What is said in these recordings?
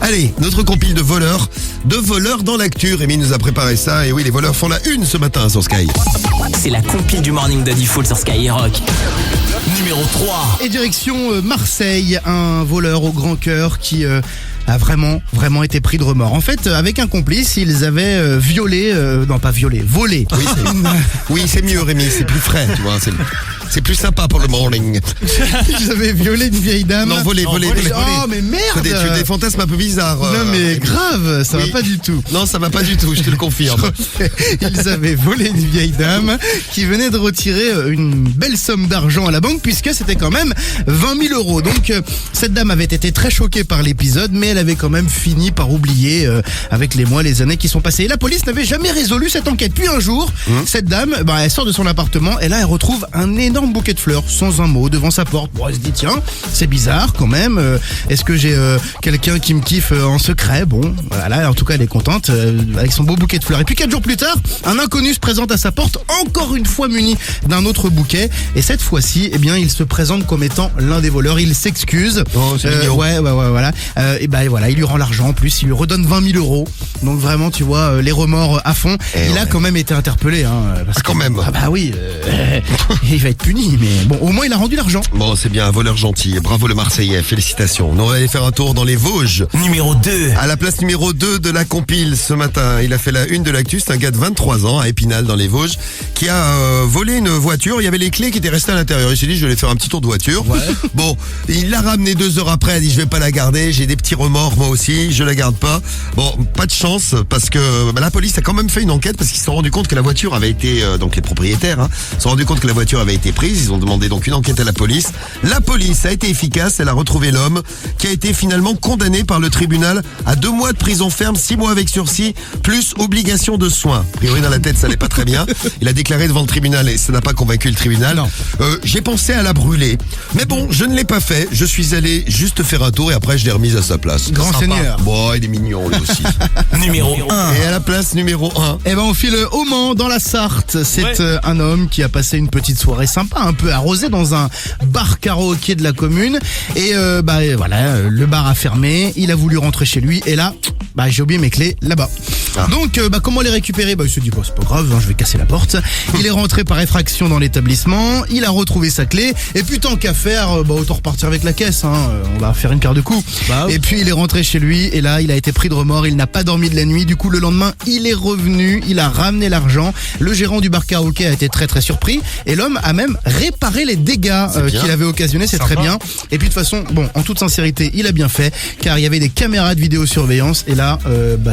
Allez, notre compile de voleurs dans l'actu. Rémi nous a préparé ça. Et oui, les voleurs font la une ce matin sur Sky. C'est la compile du morning de Diffoul sur Skyrock. Numéro 3. Et direction Marseille, un voleur au grand cœur qui a vraiment été pris de remords. En fait, avec un complice, ils avaient volé. Oui, c'est mieux, Rémi, c'est plus frais, tu vois. C'est plus sympa pour le morning. Ils avaient violé une vieille dame. Non, volé. Oh, mais merde! Tu as des fantasmes un peu bizarres. Non, mais grave, ça oui. va pas du tout. Non, ça va pas du tout, je te le confirme. Ils avaient volé une vieille dame qui venait de retirer une belle somme d'argent à la banque, puisque c'était quand même 20 000 euros. Donc, cette dame avait été très choquée par l'épisode, mais elle avait quand même fini par oublier avec les mois, les années qui sont passées. Et la police n'avait jamais résolu cette enquête. Puis un jour, cette dame, elle sort de son appartement et là, elle retrouve un énorme bouquet de fleurs, sans un mot, devant sa porte. Bon, elle se dit, tiens, c'est bizarre quand même. Est-ce que j'ai quelqu'un qui me kiffe en secret? Bon, voilà, en tout cas, elle est contente avec son beau bouquet de fleurs. Et puis 4 jours plus tard, un inconnu se présente à sa porte, encore une fois muni d'un autre bouquet. Et cette fois-ci, il se présente comme étant l'un des voleurs. Il s'excuse. Oh, c'est mignon. Voilà. Voilà, il lui rend l'argent. En plus, il lui redonne 20 000 euros. Donc vraiment, tu vois, les remords à fond. Il a quand même été interpellé. Quand même. Ah bah oui, il va être puni. Mais bon, au moins, il a rendu l'argent. Bon, c'est bien, un voleur gentil. Bravo le Marseillais, félicitations. On va aller faire un tour dans les Vosges. Numéro 2. À la place numéro 2 de la compile ce matin, il a fait la une de l'actu. C'est un gars de 23 ans à Épinal dans les Vosges qui a volé une voiture. Il y avait les clés qui étaient restées à l'intérieur. Il s'est dit, je vais aller faire un petit tour de voiture. Ouais. Bon, il l'a ramené 2 heures après. Il a dit, je vais pas la garder. J'ai des petits remords moi aussi. Je la garde pas. Bon, pas de chance parce que la police a quand même fait une enquête parce qu'ils se sont rendus compte que la voiture avait été, donc les propriétaires, se sont rendus compte que la voiture avait été prise. Ils ont demandé donc une enquête à la police. La police a été efficace. Elle a retrouvé l'homme qui a été finalement condamné par le tribunal à 2 mois de prison ferme, 6 mois avec sursis, plus obligation de soins. A priori dans la tête, ça allait pas très bien. Il a déclaré devant le tribunal et ça n'a pas convaincu le tribunal. J'ai pensé à la brûler. Mais bon, je ne l'ai pas fait. Je suis allé juste faire un tour et après je l'ai remise à sa place. Grand Sympa. seigneur. Bon, il est mignon lui aussi. Numéro 1. Et à la place numéro 1. On file au Mans, dans la Sarthe. C'est un homme qui a passé une petite soirée sympa, un peu arrosée dans un bar karaoké de la commune. Et voilà, le bar a fermé. Il a voulu rentrer chez lui et là, j'ai oublié mes clés là-bas. Donc, comment les récupérer? Il se dit, c'est pas grave, je vais casser la porte. Il est rentré par effraction dans l'établissement. Il a retrouvé sa clé. Et puis, tant qu'à faire, autant repartir avec la caisse. On va faire une paire de coups. Et puis, il est rentré chez lui. Et là, il a été pris de remords. Il n'a pas dormi de la nuit. Du coup, le lendemain, il est revenu. Il a ramené l'argent. Le gérant du bar karaoké a été très surpris. Et l'homme a même réparé les dégâts qu'il avait occasionnés. C'est très bien. Et puis, de toute façon, en toute sincérité, il a bien fait. Car il y avait des caméras de vidéosurveillance. Et là,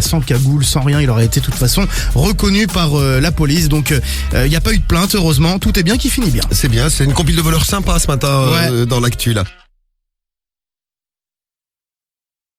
sans cagoule, sans rien, il aurait été de toute façon reconnu par la police. Donc il n'y a pas eu de plainte, heureusement. Tout est bien qui finit bien. C'est bien, c'est une compile de voleurs sympa ce matin dans l'actu là.